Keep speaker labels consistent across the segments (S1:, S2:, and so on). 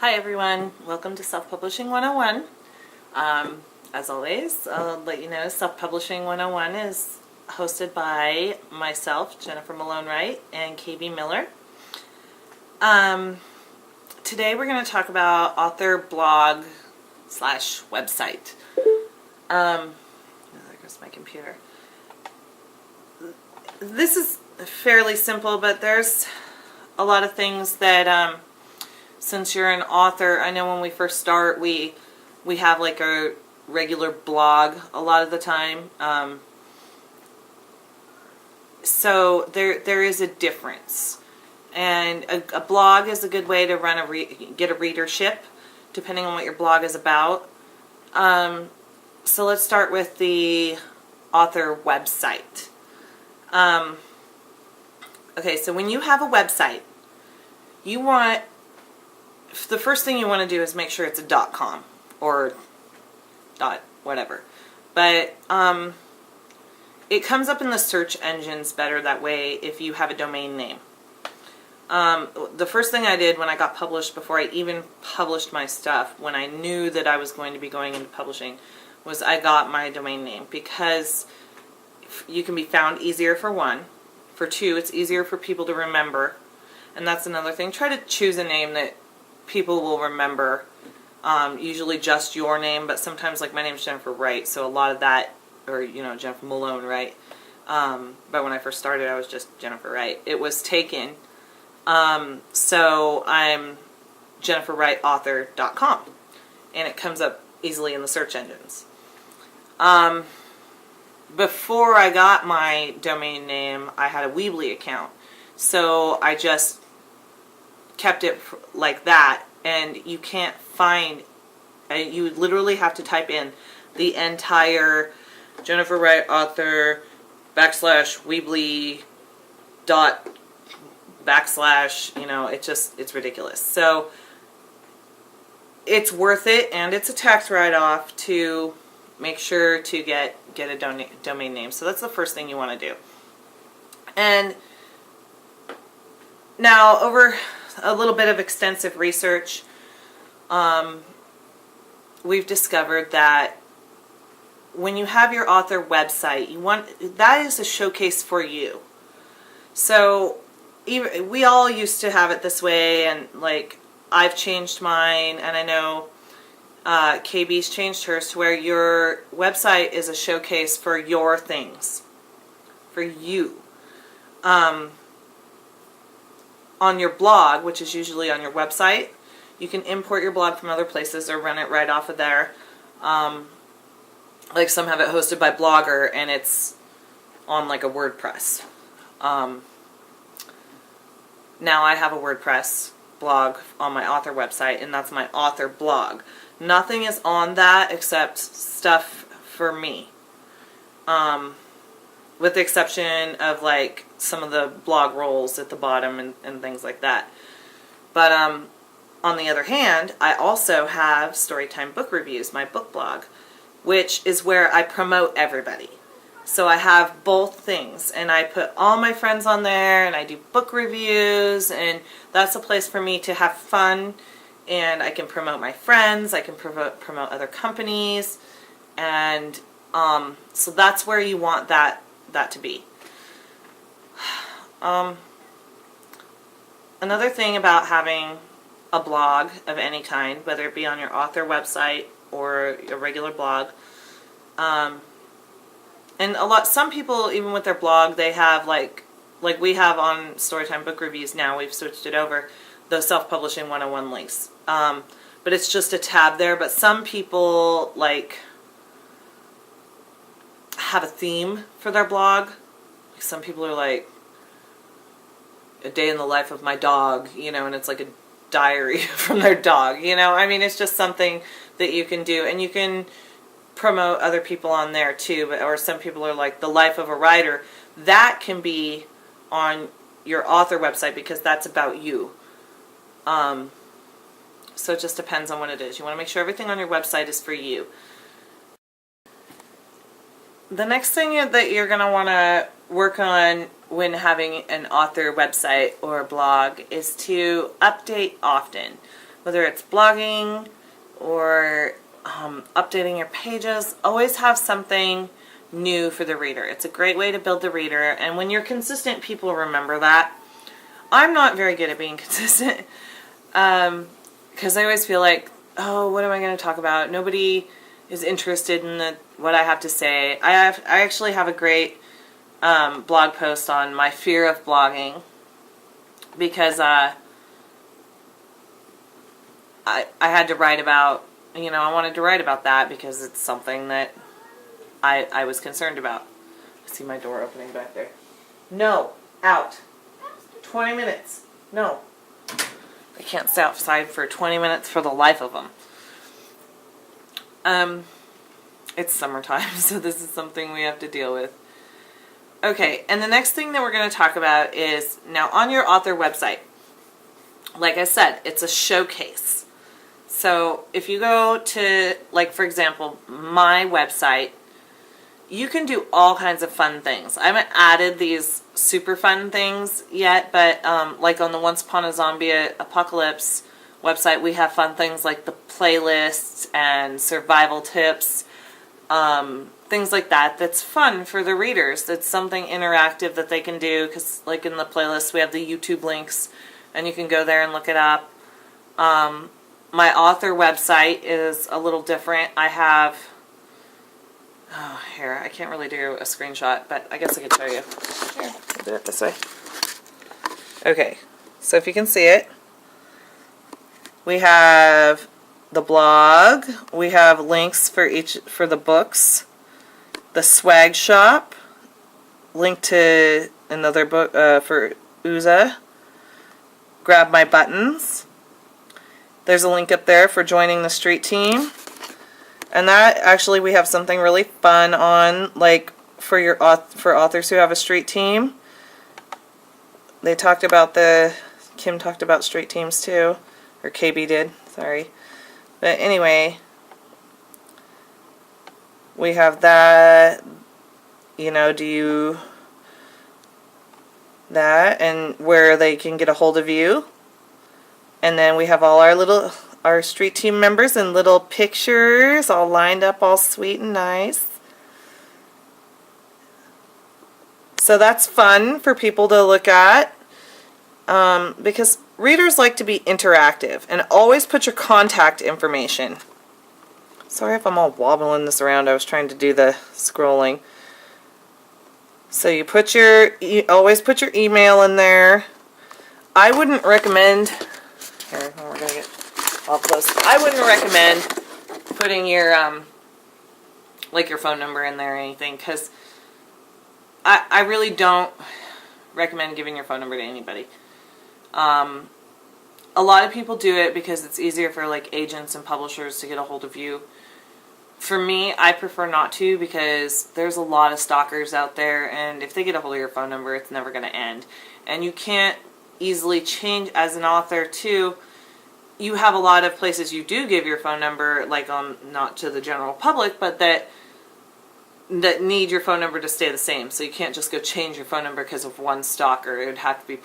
S1: Hi everyone, welcome to Self-Publishing 101. As always, I'll let you know Self-Publishing 101 is hosted by myself, Jennifer Malone Wright, and KB Miller. Today we're going to talk about author blog / website. There goes my computer. This is fairly simple, but there's a lot of things that since you're an author, I know when we first start, we have like a regular blog a lot of the time. So there is a difference, and a blog is a good way to run get a readership, depending on what your blog is about. So let's start with the author website. Okay, so when you have a website, the first thing you want to do is make sure it's a .com or .whatever. But it comes up in the search engines better that way if you have a domain name. The first thing I did when I got published, before I even published my stuff, when I knew that I was going to be going into publishing, was I got my domain name, because you can be found easier for one. For two, it's easier for people to remember. And that's another thing. Try to choose a name that people will remember. Usually just your name, but sometimes, like, my name's Jennifer Wright, so a lot of that, or Jennifer Malone Wright. But when I first started, I was just Jennifer Wright. It was taken. So I'm JenniferWrightAuthor.com, and it comes up easily in the search engines. Before I got my domain name, I had a Weebly account, so I just kept it like that, and you can't find, you literally have to type in the entire Jennifer Wright Author / Weebly dot / it's ridiculous. So it's worth it, and it's a tax write-off to make sure to get a domain name. So that's the first thing you want to do. And now, over a little bit of extensive research, we've discovered that when you have your author website, that is a showcase for you. So we all used to have it this way, and like I've changed mine, and I know KB's changed hers to where your website is a showcase for your things, for you. On your blog, which is usually on your website, you can import your blog from other places or run it right off of there. Like some have it hosted by Blogger, and it's on like a WordPress. Now I have a WordPress blog on my author website, and that's my author blog. Nothing is on that except stuff for me. With the exception of like some of the blog roles at the bottom and things like that. But on the other hand, I also have Storytime Book Reviews, my book blog, which is where I promote everybody. So I have both things, and I put all my friends on there, and I do book reviews, and that's a place for me to have fun, and I can promote my friends, I can promote other companies, and so that's where you want that to be. Another thing about having a blog of any kind, whether it be on your author website or a regular blog, and some people, even with their blog, they have like we have on Storytime Book Reviews now, we've switched it over, the Self-Publishing 101 links. But it's just a tab there, but some people like have a theme for their blog. Some people are like, a day in the life of my dog, and it's like a diary from their dog, I mean, it's just something that you can do, and you can promote other people on there too. Or some people are like, the life of a writer. That can be on your author website because that's about you. So it just depends on what it is. You want to make sure everything on your website is for you. The next thing that you're going to want to work on when having an author website or blog is to update often. whether it's blogging or updating your pages, always have something new for the reader. It's a great way to build the reader, and when you're consistent, people remember that. I'm not very good at being consistent because I always feel like, oh, what am I going to talk about? Nobody is interested in what I have to say. I actually have a great blog post on my fear of blogging because I had to write about, I wanted to write about that because it's something that I was concerned about. I see my door opening back there. No, out. 20 minutes. No. I can't stay outside for 20 minutes for the life of them. It's summertime, so this is something we have to deal with. Okay, and the next thing that we're going to talk about is, now on your author website, like I said, it's a showcase. So if you go to, like for example, my website, you can do all kinds of fun things. I haven't added these super fun things yet, but like on the Once Upon a Zombie Apocalypse website, we have fun things like the playlists and survival tips, things like that. That's fun for the readers. It's something interactive that they can do, because like in the playlist we have the YouTube links and you can go there and look it up. My author website is a little different. I have, here, I can't really do a screenshot, but I guess I could show you. Here, I'll do it this way. Okay, so if you can see it, we have the blog, we have links for the books, the swag shop, link to another book for Uza, grab my buttons. There's a link up there for joining the street team. And that, actually, we have something really fun on, like for authors who have a street team. They talked about Kim talked about street teams too, or KB did, sorry. But anyway, we have that, that, and where they can get a hold of you. And then we have all our street team members in little pictures, all lined up, all sweet and nice. So that's fun for people to look at, because readers like to be interactive, and always put your contact information. Sorry if I'm all wobbling this around. I was trying to do the scrolling. So you always put your email in there. I wouldn't recommend. Here, we're gonna get all close. I wouldn't recommend putting your like your phone number in there or anything, because I really don't recommend giving your phone number to anybody. A lot of people do it because it's easier for like agents and publishers to get a hold of you. For me, I prefer not to, because there's a lot of stalkers out there, and if they get a hold of your phone number, it's never going to end. And you can't easily change, as an author too. You have a lot of places you do give your phone number, like not to the general public, but that need your phone number to stay the same. So you can't just go change your phone number because of one stalker. It would have to be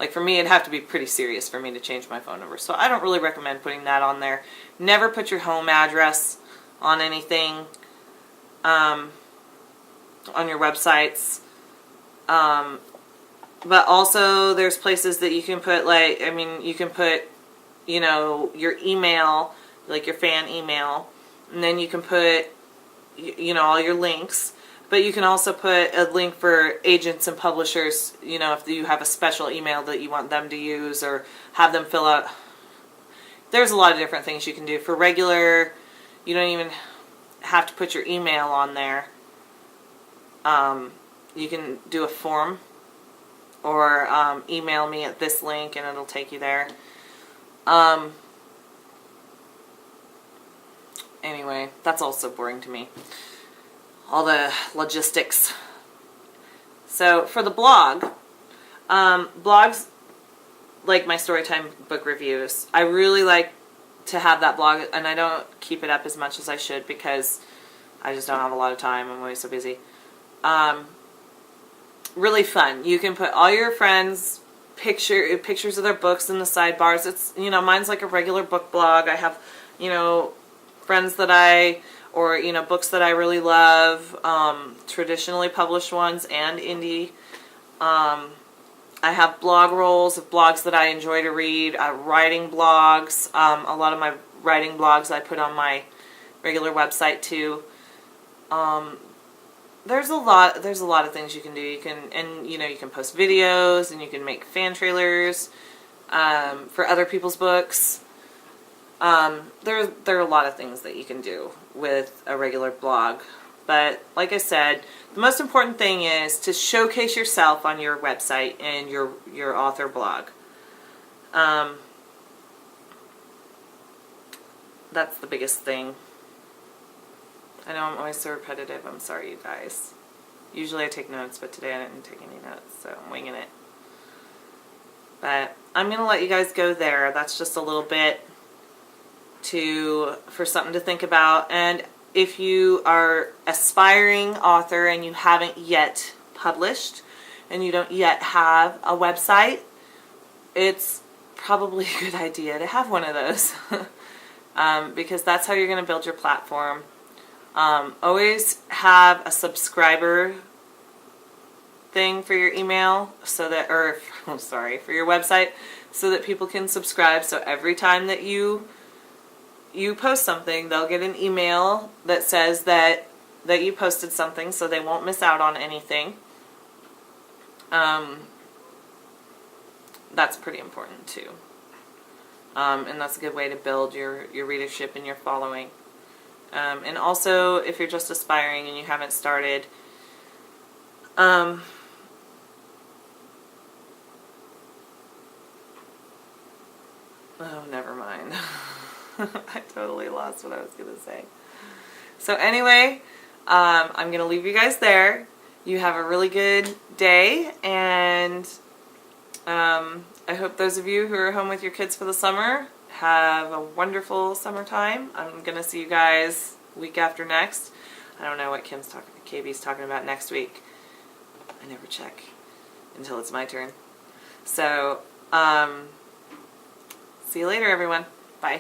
S1: like, for me, it'd have to be pretty serious for me to change my phone number. So I don't really recommend putting that on there. Never put your home address on anything, on your websites. But also there's places that you can put, like, you can put, your email, like your fan email, and then you can put, all your links. But you can also put a link for agents and publishers, if you have a special email that you want them to use, or have them fill out. There's a lot of different things you can do. For regular, you don't even have to put your email on there. You can do a form, or email me at this link and it'll take you there. Anyway, that's also boring to me. All the logistics. So for the blog, blogs like my Storytime book reviews, I really like to have that blog, and I don't keep it up as much as I should because I just don't have a lot of time. I'm always so busy. Really fun. You can put all your friends' pictures of their books in the sidebars. It's, you know, mine's like a regular book blog. I have, you know, friends that or, you know, books that I really love, traditionally published ones and indie. I have blog rolls of blogs that I enjoy to read, writing blogs. A lot of my writing blogs I put on my regular website too. There's a lot of things you can do. You can post videos, and you can make fan trailers for other people's books. There are a lot of things that you can do with a regular blog. But like I said, the most important thing is to showcase yourself on your website and your author blog. That's the biggest thing. I know I'm always so repetitive. I'm sorry, you guys. Usually I take notes, but today I didn't take any notes, so I'm winging it. But I'm going to let you guys go there. That's just a little bit for something to think about. And if you are aspiring author and you haven't yet published and you don't yet have a website, it's probably a good idea to have one of those. Because that's how you're going to build your platform. Always have a subscriber thing for your email for your website, so that people can subscribe. So every time that you post something, they'll get an email that says that you posted something, so they won't miss out on anything. That's pretty important too. And that's a good way to build your readership and your following. And also, if you're just aspiring and you haven't started, oh, never mind. I totally lost what I was going to say. So anyway, I'm going to leave you guys there. You have a really good day, and I hope those of you who are home with your kids for the summer have a wonderful summertime. I'm going to see you guys week after next. I don't know what KB's talking about next week. I never check until it's my turn. So, see you later, everyone. Bye.